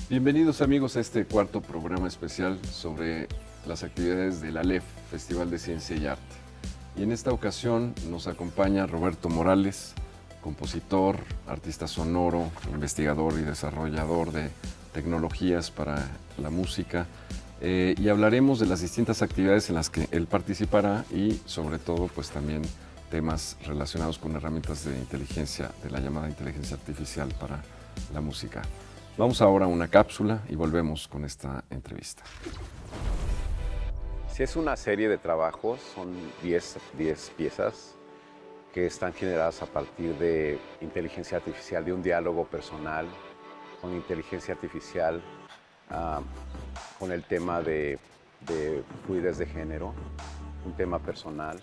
Bienvenidos amigos a este cuarto programa especial sobre las actividades del ALEF, Festival de Ciencia y Arte. Y en esta ocasión nos acompaña Roberto Morales, compositor, artista sonoro, investigador y desarrollador de tecnologías para la música. Y hablaremos de las distintas actividades en las que él participará y sobre todo pues también temas relacionados con herramientas de inteligencia, de la llamada inteligencia artificial para la música. Vamos ahora a una cápsula y volvemos con esta entrevista. Si es una serie de trabajos, son 10 piezas que están generadas a partir de inteligencia artificial, de un diálogo personal con inteligencia artificial, con el tema de fluidez de género, un tema personal.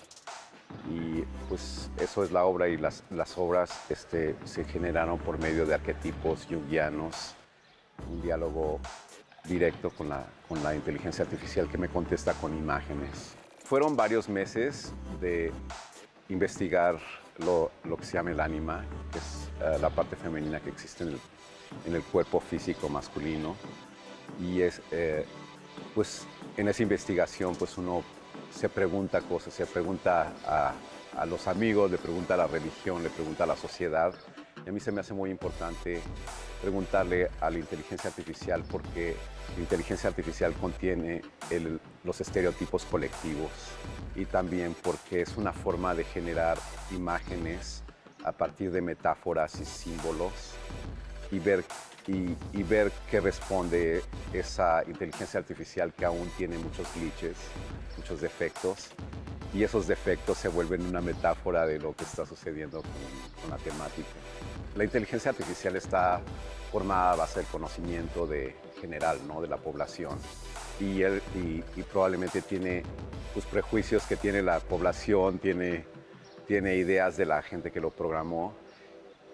Y pues eso es la obra, y las obras se generaron por medio de arquetipos junguianos, un diálogo directo con la inteligencia artificial que me contesta con imágenes. Fueron varios meses de investigar lo que se llama el ánima, que es la parte femenina que existe en el cuerpo físico masculino. Y pues en esa investigación pues uno se pregunta cosas, se pregunta a los amigos, le pregunta a la religión, le pregunta a la sociedad. Y a mí se me hace muy importante preguntarle a la inteligencia artificial, porque la inteligencia artificial contiene los estereotipos colectivos, y también porque es una forma de generar imágenes a partir de metáforas y símbolos, y ver qué responde esa inteligencia artificial, que aún tiene muchos glitches, muchos defectos, y esos defectos se vuelven una metáfora de lo que está sucediendo con la temática. La inteligencia artificial está formada a base del conocimiento general, ¿no?, de la población, y probablemente tiene los prejuicios que tiene la población, tiene ideas de la gente que lo programó,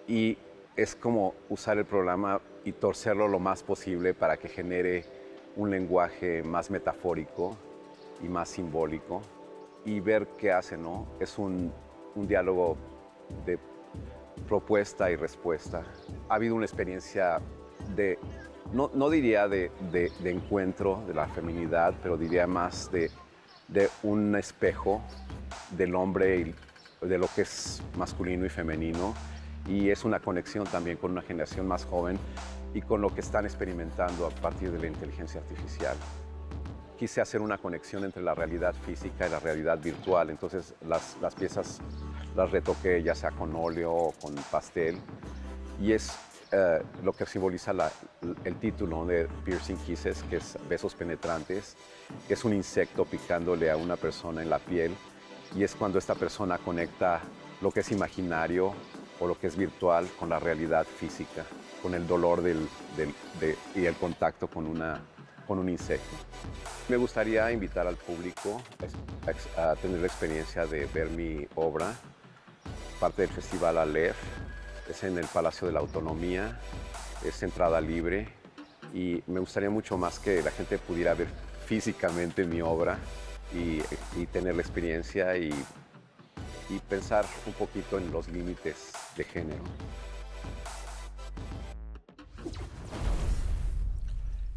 y es como usar el programa y torcerlo lo más posible para que genere un lenguaje más metafórico y más simbólico, y ver qué hace, ¿no? Es un diálogo de propuesta y respuesta. Ha habido una experiencia no diría de encuentro de la feminidad, pero diría más de un espejo del hombre y de lo que es masculino y femenino, y es una conexión también con una generación más joven y con lo que están experimentando a partir de la inteligencia artificial. Quise hacer una conexión entre la realidad física y la realidad virtual, entonces las piezas las retoqué ya sea con óleo o con pastel, y es lo que simboliza el título de Piercing Kisses, que es besos penetrantes, que es un insecto picándole a una persona en la piel, y es cuando esta persona conecta lo que es imaginario o lo que es virtual con la realidad física, con el dolor y el contacto con un insecto. Me gustaría invitar al público a tener la experiencia de ver mi obra, parte del Festival ALEF. Es en el Palacio de la Autonomía, es entrada libre, y me gustaría mucho más que la gente pudiera ver físicamente mi obra y tener la experiencia y pensar un poquito en los límites de género.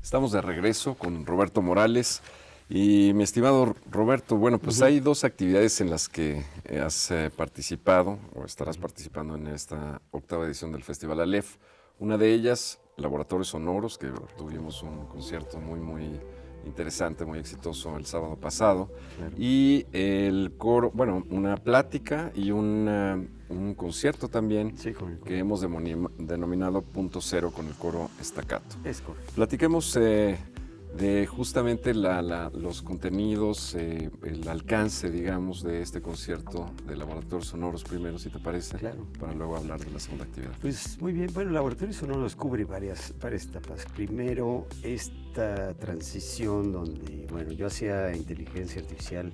Estamos de regreso con Roberto Morales. Y mi estimado Roberto, bueno, pues hay dos actividades en las que has participado o estarás participando en esta octava edición del Festival ALEF. Una de ellas, Laboratorios Sonoros, que tuvimos un concierto muy interesante, muy exitoso el sábado pasado. Claro. Y el coro, bueno, una plática y un concierto también, sí, que hemos denominado Punto Cero con el coro Staccato. Es correcto. Platiquemos de justamente los contenidos, el alcance, digamos, de este concierto de Laboratorios Sonoros primero, si te parece, claro, para luego hablar de la segunda actividad. Pues muy bien, bueno, Laboratorios Sonoros cubre varias etapas. Primero, esta transición donde, bueno, yo hacía inteligencia artificial,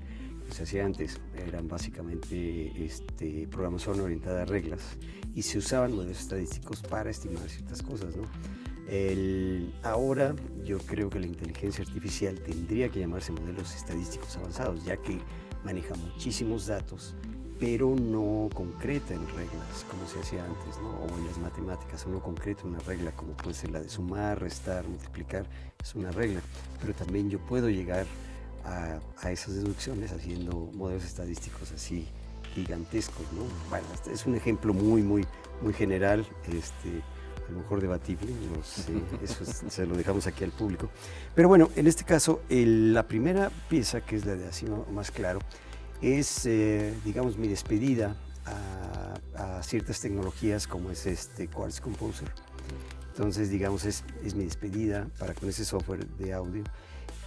se hacía antes, eran básicamente programación orientada a reglas, y se usaban modelos estadísticos para estimar ciertas cosas, ¿no? Ahora yo creo que la inteligencia artificial tendría que llamarse modelos estadísticos avanzados, ya que maneja muchísimos datos pero no concreta en reglas como se hacía antes, ¿no? O en las matemáticas, o no concreta una regla como puede ser la de sumar, restar, multiplicar, es una regla, pero también yo puedo llegar a esas deducciones haciendo modelos estadísticos así gigantescos, ¿no? Bueno, este es un ejemplo muy general, a lo mejor debatible, no sé, se lo dejamos aquí al público. Pero bueno, en este caso, la primera pieza, que es la de así más claro, es, digamos, mi despedida a ciertas tecnologías como es Quartz Composer. Entonces, digamos, es mi despedida para con ese software de audio,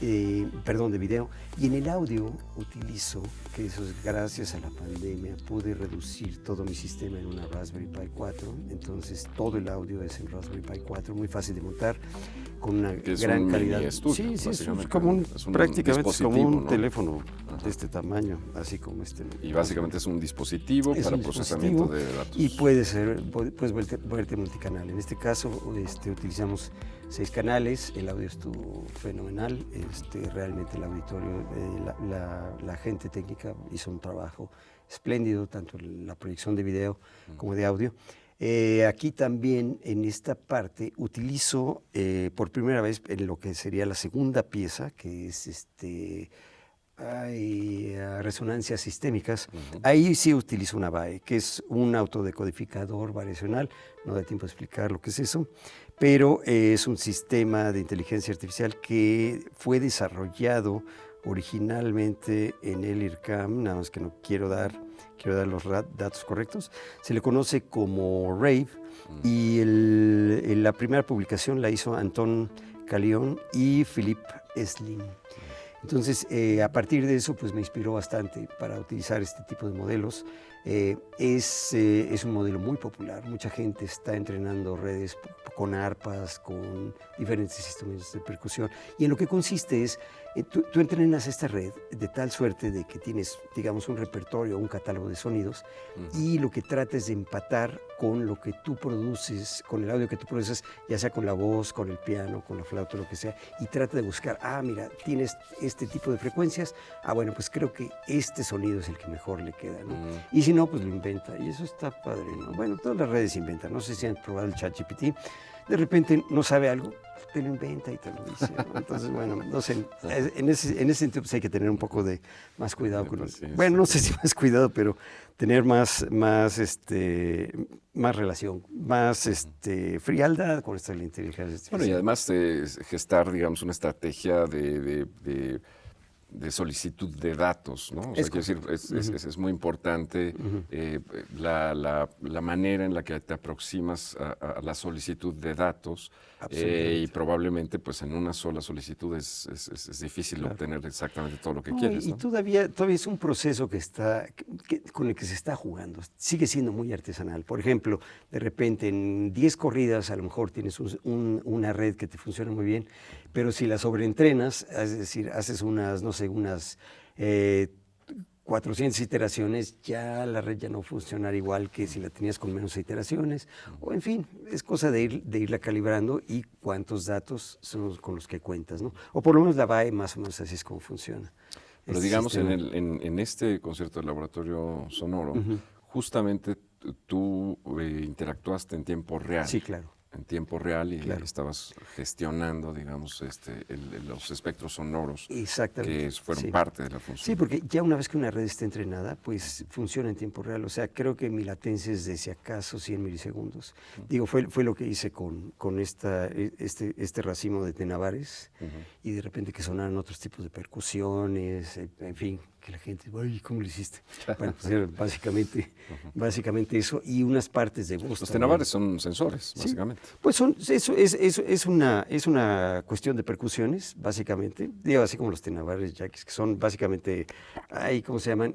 de video. Y en el audio utilizo, que eso es gracias a la pandemia, pude reducir todo mi sistema en una Raspberry Pi 4. Entonces, todo el audio es en Raspberry Pi 4, muy fácil de montar, con una gran calidad. Estudio, sí, es como prácticamente es como un teléfono de este tamaño, así como este. Y básicamente es un dispositivo para procesamiento de datos. Y puedes volverte multicanal. En este caso, utilizamos 6 canales, el audio estuvo fenomenal, realmente el auditorio, la gente técnica hizo un trabajo espléndido, tanto en la proyección de video como de audio. Aquí también, en esta parte, utilizo por primera vez en lo que sería la segunda pieza, que es resonancias sistémicas. Ahí sí utilizo una BAE, que es un autodecodificador variacional, no da tiempo de explicar lo que es eso, pero es un sistema de inteligencia artificial que fue desarrollado originalmente en el IRCAM, nada más que no quiero dar los datos correctos. Se le conoce como RAVE y la primera publicación la hizo Anton Calion y Philippe Esslin. Entonces, a partir de eso, pues me inspiró bastante para utilizar este tipo de modelos. Es un modelo muy popular. Mucha gente está entrenando redes con arpas, con diferentes instrumentos de percusión. Y en lo que consiste es, tú entrenas esta red de tal suerte de que tienes, digamos, un repertorio, un catálogo de sonidos, y lo que tratas de empatar con lo que tú produces, con el audio que tú produces, ya sea con la voz, con el piano, con la flauta, lo que sea, y trata de buscar, mira, tienes este tipo de frecuencias, bueno, pues creo que este sonido es el que mejor le queda, ¿no? Y si no, pues lo inventa, y eso está padre, ¿no? Bueno, todas las redes inventan, no sé si han probado el ChatGPT, de repente no sabe algo, te lo inventa y te lo dice, ¿no? Entonces, bueno, no sé, en ese sentido pues hay que tener un poco de más cuidado con bueno, no sé si más cuidado, pero tener más relación, más frialdad con esto de la inteligencia artificial. Bueno, y además gestar, digamos, una estrategia de solicitud de datos, ¿no? O sea, quiero decir, es muy importante la manera en la que te aproximas a la solicitud de datos y probablemente pues en una sola solicitud es difícil obtener exactamente todo lo que quieres, ¿no? Y todavía es un proceso con el que se está jugando, sigue siendo muy artesanal. Por ejemplo, de repente en 10 corridas a lo mejor tienes una red que te funciona muy bien, pero si la sobreentrenas, es decir, haces unas 400 iteraciones, ya la red ya no funcionará igual que si la tenías con menos iteraciones, o en fin, es cosa de irla calibrando y cuántos datos son con los que cuentas, ¿no? O por lo menos la BAE más o menos así es como funciona. Pero digamos, en este concierto de laboratorio sonoro, justamente tú interactuaste en tiempo real. Sí, claro. En tiempo real y estabas gestionando, digamos, los espectros sonoros que fueron parte de la función. Sí, porque ya una vez que una red está entrenada, pues funciona en tiempo real. O sea, creo que mi latencia es de si acaso 100 milisegundos. Digo, fue lo que hice con este racimo de tenavares y de repente que sonaran otros tipos de percusiones, en fin, que la gente, ¡ay, cómo lo hiciste! Bueno, pues era básicamente eso y unas partes de voz. Los tenavares son sensores, básicamente. Pues es una cuestión de percusiones, básicamente. Digo, así como los tenavares yaquis, que son básicamente, ¿cómo se llaman?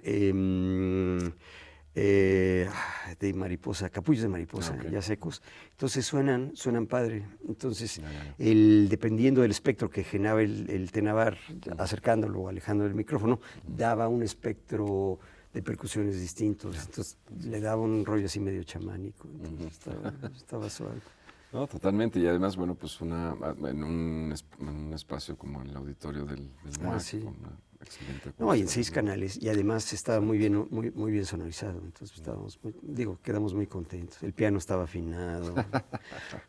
De mariposa, capullos de mariposa, ya secos. Entonces suenan padre. Entonces, dependiendo del espectro que generaba el tenavar, acercándolo o alejando del micrófono, daba un espectro de percusiones distintos. Entonces le daba un rollo así medio chamánico. Entonces estaba suave. No, totalmente. Y además, bueno, pues en un espacio como el auditorio del MUAC, excelente. No, y en 6 canales, y además estaba muy bien, muy bien sonorizado, entonces quedamos muy contentos. El piano estaba afinado,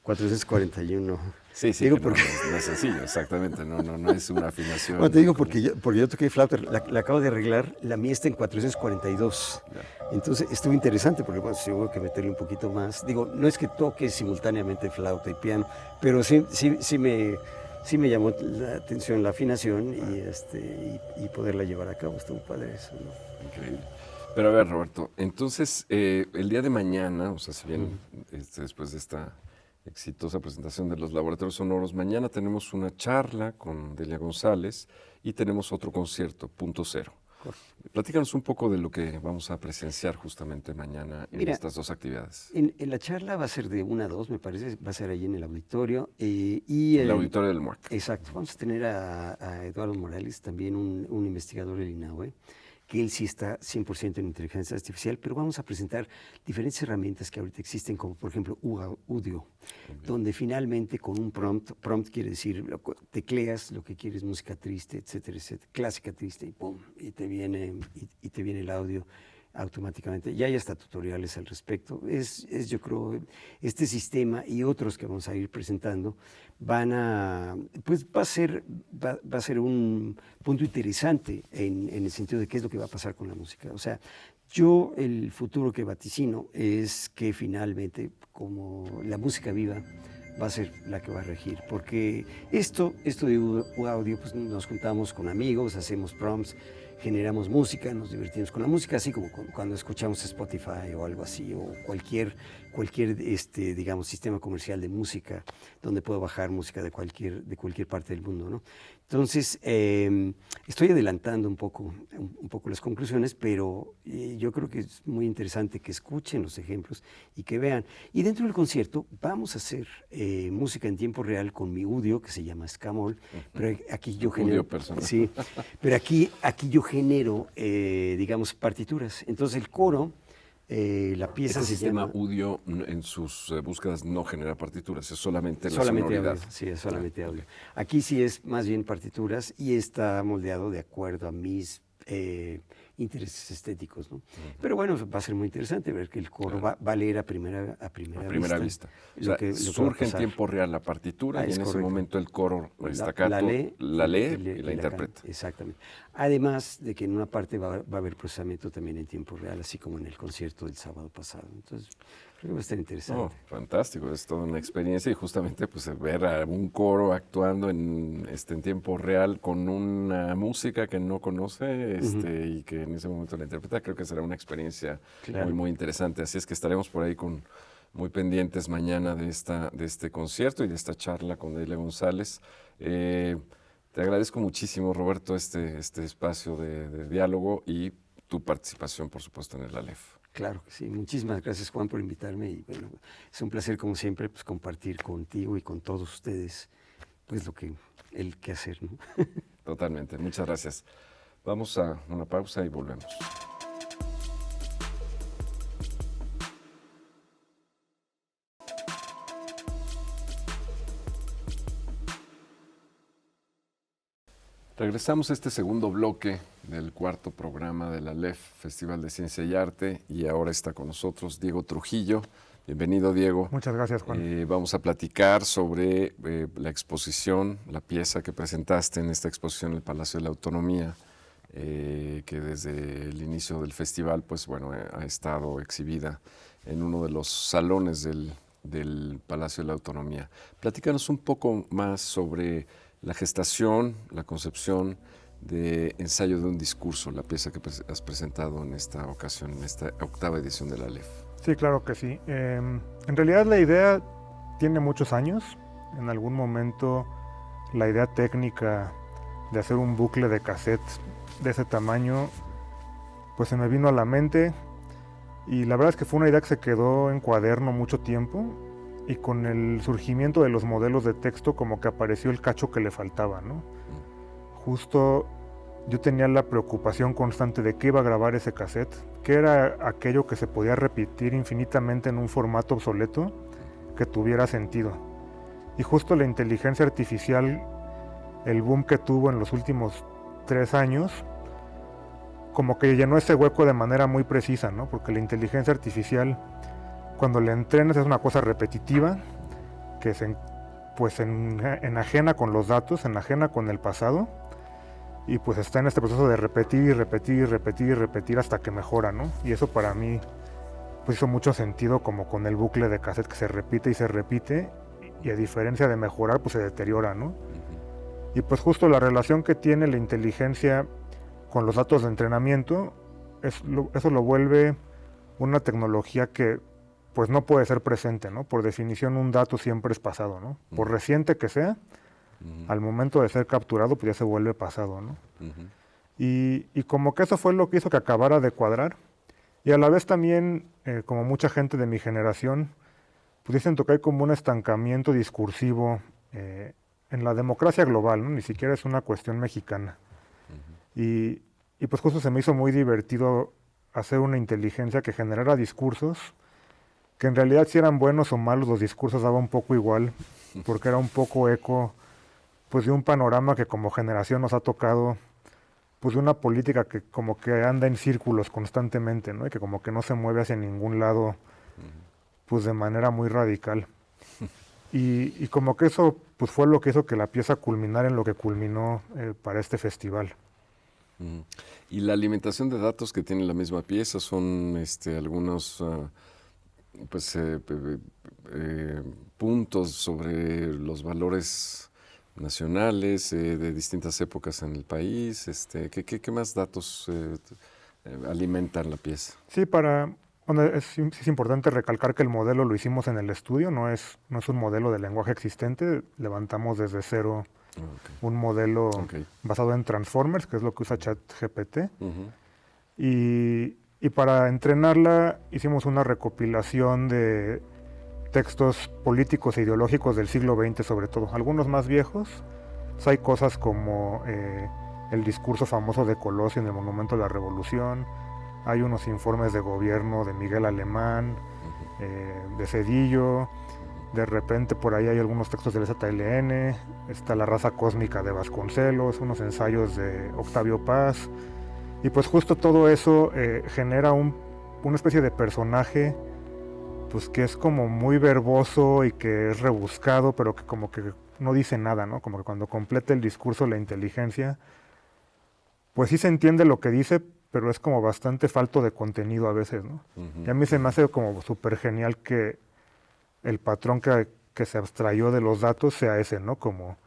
441. Sí, Digo que porque, no es sencillo, exactamente, no es una afinación. bueno, te digo porque yo toqué flauta, la acabo de arreglar, la mía está en 442. Ya. Entonces estuvo interesante porque bueno, sí hubo que meterle un poquito más. Digo, no es que toque simultáneamente flauta y piano, pero sí me llamó la atención la afinación y poderla llevar a cabo. Estuvo padre eso, ¿no? Increíble. Pero a ver, Roberto, entonces el día de mañana, o sea, si bien después de esta exitosa presentación de los laboratorios sonoros, mañana tenemos una charla con Delia González y tenemos otro concierto, Punto Cero. Platícanos un poco de lo que vamos a presenciar justamente mañana en estas dos actividades. En la charla va a ser de 1 a 2, me parece, va a ser allí en el auditorio. El auditorio del MUAC. Exacto, vamos a tener a Eduardo Morales, también un investigador del INAHUE, que él sí está 100% en inteligencia artificial, pero vamos a presentar diferentes herramientas que ahorita existen, como por ejemplo Udio, donde finalmente con un prompt quiere decir, tecleas lo que quieres, música triste, etcétera, etcétera, clásica triste, y pum, y te viene el audio automáticamente. Ya hay hasta tutoriales al respecto. Yo creo, este sistema y otros que vamos a ir presentando pues va a ser un punto interesante en el sentido de qué es lo que va a pasar con la música. O sea, el futuro que vaticino es que finalmente, como la música viva, va a ser la que va a regir, porque esto de audio, pues nos juntamos con amigos, hacemos prompts, generamos música, nos divertimos con la música, así como cuando escuchamos Spotify o algo así, o cualquier digamos, sistema comercial de música, donde puedo bajar música de cualquier parte del mundo, ¿no? Entonces, estoy adelantando un poco las conclusiones, pero yo creo que es muy interesante que escuchen los ejemplos y que vean. Y dentro del concierto vamos a hacer música en tiempo real con mi Udio, que se llama Scamol, pero aquí yo genero... personal. Sí, pero aquí yo genero, digamos, partituras. Entonces el coro... la pieza Este se sistema llama... Udio en sus búsquedas no genera partituras, es solamente la Solamente sonoridad. audio, sí, es solamente audio. Aquí sí es más bien partituras y está moldeado de acuerdo a mis intereses estéticos, ¿no? Pero bueno, va a ser muy interesante ver que el coro va a leer a primera vista. O sea, surge en tiempo real la partitura y en ese momento el coro staccato la lee y la interpreta. Exactamente. Además de que en una parte va a haber procesamiento también en tiempo real, así como en el concierto del sábado pasado. Entonces, creo que va a estar interesante. Oh, fantástico, es toda una experiencia y justamente pues ver a un coro actuando en tiempo real con una música que no conoce y que en ese momento la interpreta, creo que será una experiencia muy, muy interesante. Así es que estaremos por ahí muy pendientes mañana de este concierto y de esta charla con Delia González. Te agradezco muchísimo, Roberto, este espacio de diálogo y tu participación, por supuesto, en el ALEF. Claro que sí. Muchísimas gracias, Juan, por invitarme. Y bueno, es un placer, como siempre, pues, compartir contigo y con todos ustedes pues el qué hacer, ¿no? Totalmente. Muchas gracias. Vamos a una pausa y volvemos. Regresamos a este segundo bloque del cuarto programa de la ALEF, Festival de Ciencia y Arte, y ahora está con nosotros Diego Trujillo. Bienvenido, Diego. Muchas gracias, Juan. Vamos a platicar sobre la exposición, la pieza que presentaste en esta exposición en el Palacio de la Autonomía, que desde el inicio del festival, pues bueno, ha estado exhibida en uno de los salones del Palacio de la Autonomía. Platícanos un poco más sobre la gestación, la concepción de Ensayo de un discurso, la pieza que has presentado en esta ocasión, en esta octava edición de la ALEF. Sí, claro que sí. En realidad la idea tiene muchos años. En algún momento la idea técnica de hacer un bucle de cassettes de ese tamaño, pues se me vino a la mente y la verdad es que fue una idea que se quedó en cuaderno mucho tiempo. Y con el surgimiento de los modelos de texto como que apareció el cacho que le faltaba, ¿no? Justo yo tenía la preocupación constante de qué iba a grabar ese cassette, qué era aquello que se podía repetir infinitamente en un formato obsoleto que tuviera sentido. Y justo la inteligencia artificial, el boom que tuvo en los últimos 3 años, como que llenó ese hueco de manera muy precisa, ¿no? Porque la inteligencia artificial, cuando la entrenas, es una cosa repetitiva, que pues enajena con los datos, enajena con el pasado, y pues está en este proceso de repetir y repetir y repetir y repetir hasta que mejora, ¿no? Y eso para mí pues hizo mucho sentido, como con el bucle de cassette que se repite y se repite, y a diferencia de mejorar, pues se deteriora, ¿no? Y pues justo la relación que tiene la inteligencia con los datos de entrenamiento, eso lo vuelve una tecnología que pues no puede ser presente, ¿no? Por definición un dato siempre es pasado, ¿no? Por reciente que sea, al momento de ser capturado pues ya se vuelve pasado, ¿no? Y como que eso fue lo que hizo que acabara de cuadrar. Y a la vez también, como mucha gente de mi generación, pues dicen que hay como un estancamiento discursivo en la democracia global, ¿no? Ni siquiera es una cuestión mexicana. Y pues justo se me hizo muy divertido hacer una inteligencia que generara discursos, que en realidad si eran buenos o malos, los discursos daba un poco igual, porque era un poco eco pues de un panorama que como generación nos ha tocado, pues de una política que como que anda en círculos constantemente, ¿no? Y que como que no se mueve hacia ningún lado, pues de manera muy radical. Y como que eso pues fue lo que hizo que la pieza culminara en lo que culminó para este festival. Y la alimentación de datos que tiene la misma pieza son algunos puntos sobre los valores nacionales de distintas épocas en el país. ¿Qué más datos alimentan la pieza? Sí, es importante recalcar que el modelo lo hicimos en el estudio, no es un modelo de lenguaje existente, levantamos desde cero un modelo basado en Transformers, que es lo que usa ChatGPT, y para entrenarla hicimos una recopilación de textos políticos e ideológicos del siglo XX sobre todo, algunos más viejos. Hay cosas como el discurso famoso de Colosio en el Monumento a la Revolución, hay unos informes de gobierno de Miguel Alemán, de Zedillo, de repente por ahí hay algunos textos del ZLN, está La raza cósmica de Vasconcelos, unos ensayos de Octavio Paz, y pues justo todo eso genera una especie de personaje pues que es como muy verboso y que es rebuscado, pero que como que no dice nada, ¿no? Como que cuando completa el discurso la inteligencia, pues sí se entiende lo que dice, pero es como bastante falto de contenido a veces, ¿no? Y a mí se me hace como súper genial que el patrón que se abstrayó de los datos sea ese, ¿no? Como,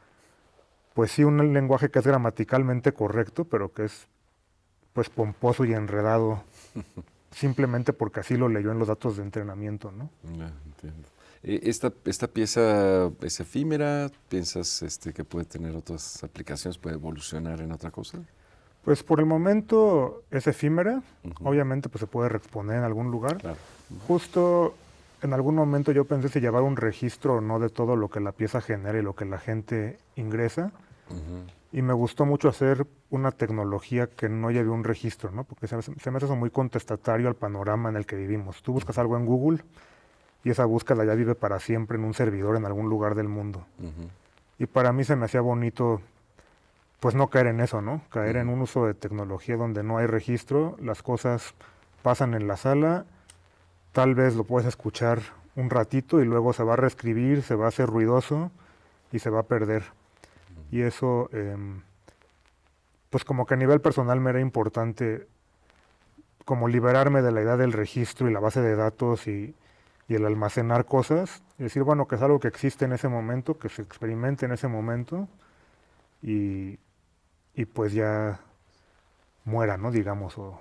pues sí, un lenguaje que es gramaticalmente correcto, pero que es pues pomposo y enredado, simplemente porque así lo leyó en los datos de entrenamiento, ¿no? Ya, entiendo. ¿Esta pieza es efímera? ¿Piensas que puede tener otras aplicaciones, puede evolucionar en otra cosa? Pues por el momento es efímera, obviamente pues se puede reexponer en algún lugar. Claro. Justo en algún momento yo pensé si llevar un registro o no de todo lo que la pieza genera y lo que la gente ingresa. Y me gustó mucho hacer una tecnología que no lleve un registro, ¿no? Porque se me hace eso muy contestatario al panorama en el que vivimos. Tú buscas algo en Google y esa búsqueda ya vive para siempre en un servidor en algún lugar del mundo. Y para mí se me hacía bonito pues no caer en eso, ¿no? Caer en un uso de tecnología donde no hay registro, las cosas pasan en la sala, tal vez lo puedes escuchar un ratito y luego se va a reescribir, se va a hacer ruidoso y se va a perder. Y eso, pues como que a nivel personal me era importante como liberarme de la idea del registro y la base de datos y el almacenar cosas, y decir, bueno, que es algo que existe en ese momento, que se experimente en ese momento y pues ya muera, ¿no? Digamos, o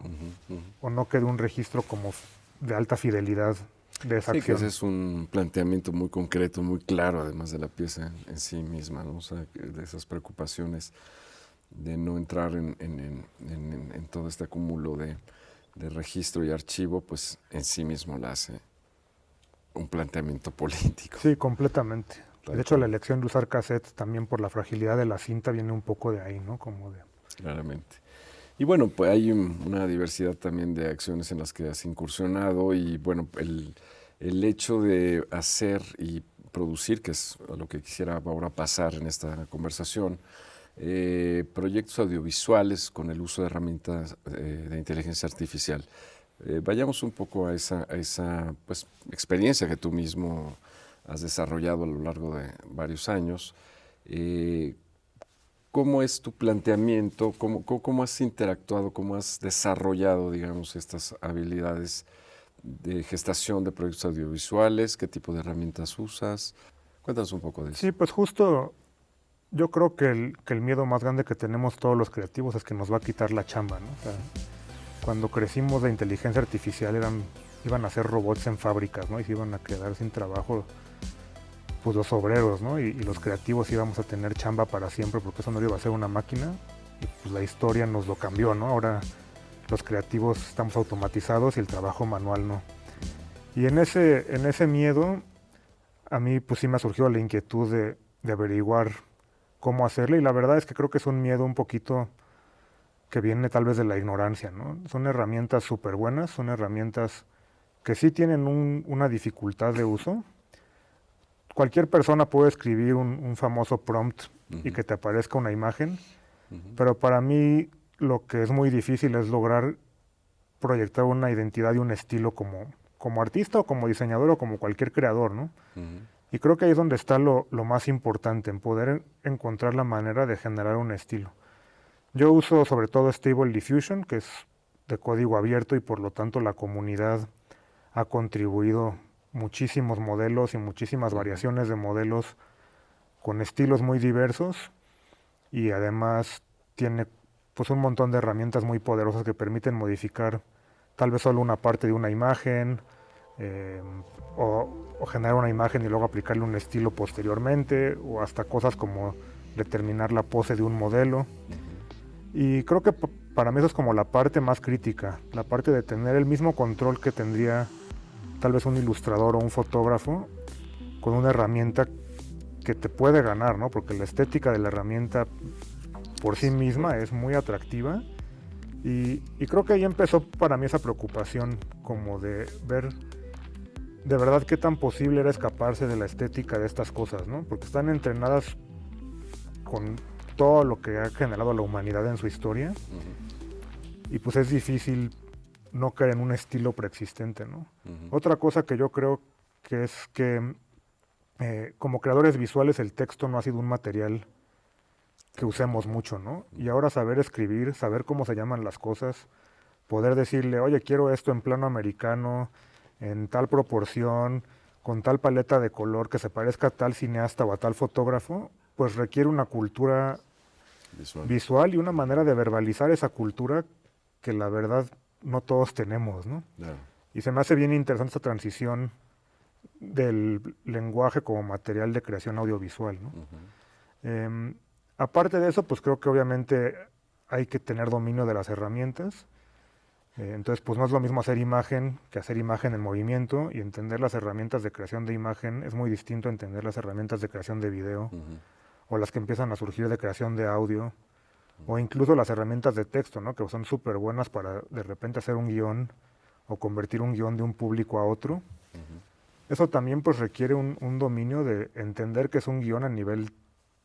no quede un registro como de alta fidelidad de esa acción. Que ese es un planteamiento muy concreto, muy claro, además de la pieza en sí misma, ¿no? O sea, de esas preocupaciones de no entrar en todo este acúmulo de registro y archivo, pues en sí mismo la hace un planteamiento político. Sí, completamente. De hecho, la elección de usar cassettes también por la fragilidad de la cinta viene un poco de ahí, ¿no? Como de... Claramente. Y bueno, pues hay una diversidad también de acciones en las que has incursionado y bueno, el hecho de hacer y producir, que es a lo que quisiera ahora pasar en esta conversación, proyectos audiovisuales con el uso de herramientas de inteligencia artificial. Vayamos un poco a esa pues, experiencia que tú mismo has desarrollado a lo largo de varios años. ¿Cómo es tu planteamiento? ¿Cómo has interactuado? ¿Cómo has desarrollado, digamos, estas habilidades de gestación de proyectos audiovisuales? ¿Qué tipo de herramientas usas? Cuéntanos un poco de eso. Sí, pues justo yo creo que el miedo más grande que tenemos todos los creativos es que nos va a quitar la chamba, ¿no? O sea, cuando crecimos de inteligencia artificial iban a ser robots en fábricas, ¿no? Y se iban a quedar sin trabajo pues los obreros, ¿no? Y los creativos íbamos a tener chamba para siempre porque eso no iba a ser una máquina. Y pues la historia nos lo cambió, ¿no? Ahora los creativos estamos automatizados y el trabajo manual no. Y en ese miedo a mí pues sí me surgió la inquietud de averiguar cómo hacerlo, y la verdad es que creo que es un miedo un poquito que viene tal vez de la ignorancia, ¿no? Son herramientas súper buenas, son herramientas que sí tienen una dificultad de uso. Cualquier persona puede escribir un famoso prompt y que te aparezca una imagen, pero para mí lo que es muy difícil es lograr proyectar una identidad y un estilo como artista o como diseñador o como cualquier creador, ¿no? Y creo que ahí es donde está lo más importante, en poder encontrar la manera de generar un estilo. Yo uso sobre todo Stable Diffusion, que es de código abierto y por lo tanto la comunidad ha contribuido muchísimos modelos y muchísimas variaciones de modelos con estilos muy diversos, y además tiene pues un montón de herramientas muy poderosas que permiten modificar tal vez solo una parte de una imagen, o generar una imagen y luego aplicarle un estilo posteriormente, o hasta cosas como determinar la pose de un modelo. Y creo que para mí eso es como la parte más crítica, la parte de tener el mismo control que tendría tal vez un ilustrador o un fotógrafo con una herramienta que te puede ganar, ¿no? Porque la estética de la herramienta por sí misma es muy atractiva, y creo que ahí empezó para mí esa preocupación como de ver de verdad qué tan posible era escaparse de la estética de estas cosas, ¿no? Porque están entrenadas con todo lo que ha generado la humanidad en su historia, y pues es difícil no caer en un estilo preexistente, ¿no? Otra cosa que yo creo que es que como creadores visuales el texto no ha sido un material que usemos mucho, ¿no? Y ahora saber escribir, saber cómo se llaman las cosas, poder decirle, oye, quiero esto en plano americano, en tal proporción, con tal paleta de color que se parezca a tal cineasta o a tal fotógrafo, pues requiere una cultura visual y una manera de verbalizar esa cultura que la verdad no todos tenemos, ¿no? Claro. Y se me hace bien interesante esta transición del lenguaje como material de creación audiovisual, ¿no? Aparte de eso, pues creo que obviamente hay que tener dominio de las herramientas. Entonces, pues no es lo mismo hacer imagen que hacer imagen en movimiento, y entender las herramientas de creación de imagen es muy distinto a entender las herramientas de creación de video, o las que empiezan a surgir de creación de audio, o incluso las herramientas de texto, ¿no? Que son súper buenas para de repente hacer un guión o convertir un guión de un público a otro. Eso también pues requiere un dominio de entender que es un guión a nivel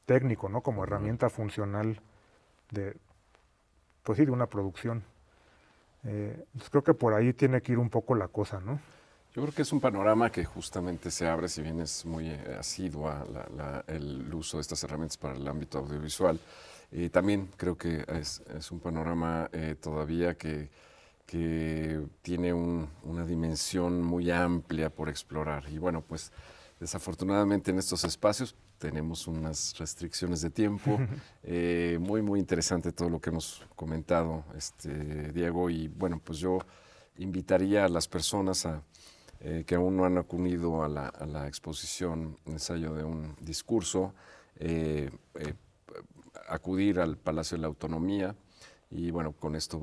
técnico, ¿no? Como herramienta funcional de, pues sí, de una producción. Entonces creo que por ahí tiene que ir un poco la cosa, ¿no? Yo creo que es un panorama que justamente se abre, si bien es muy asidua el uso de estas herramientas para el ámbito audiovisual. También creo que es un panorama todavía que tiene una dimensión muy amplia por explorar. Y bueno, pues desafortunadamente en estos espacios tenemos unas restricciones de tiempo. Muy, muy interesante todo lo que hemos comentado, Diego. Y bueno, pues yo invitaría a las personas que aún no han acudido a la exposición Ensayo de un discurso, acudir al Palacio de la Autonomía. Y bueno, con esto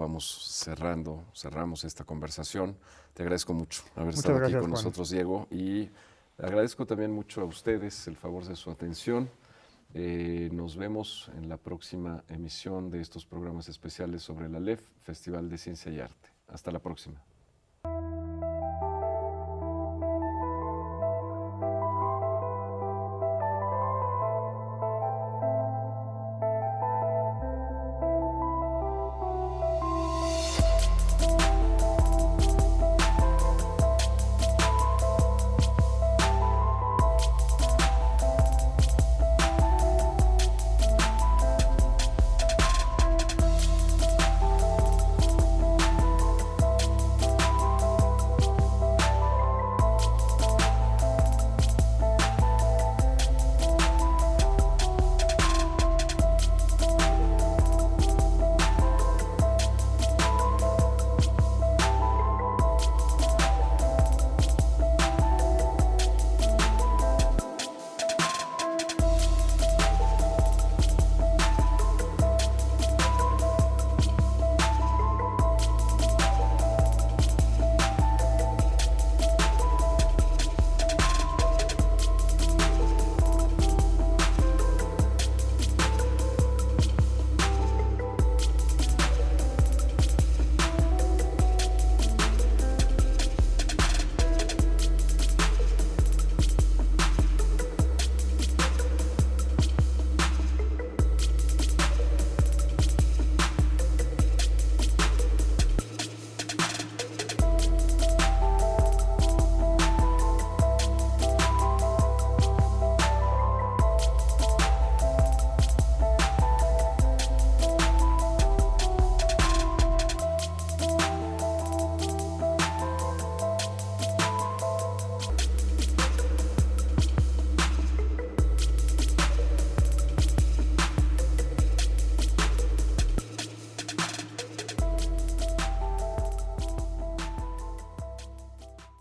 cerramos esta conversación. Te agradezco mucho haber estado aquí con nosotros, Diego, y agradezco también mucho a ustedes el favor de su atención. Nos vemos en la próxima emisión de estos programas especiales sobre la LEF, Festival de Ciencia y Arte. Hasta la próxima.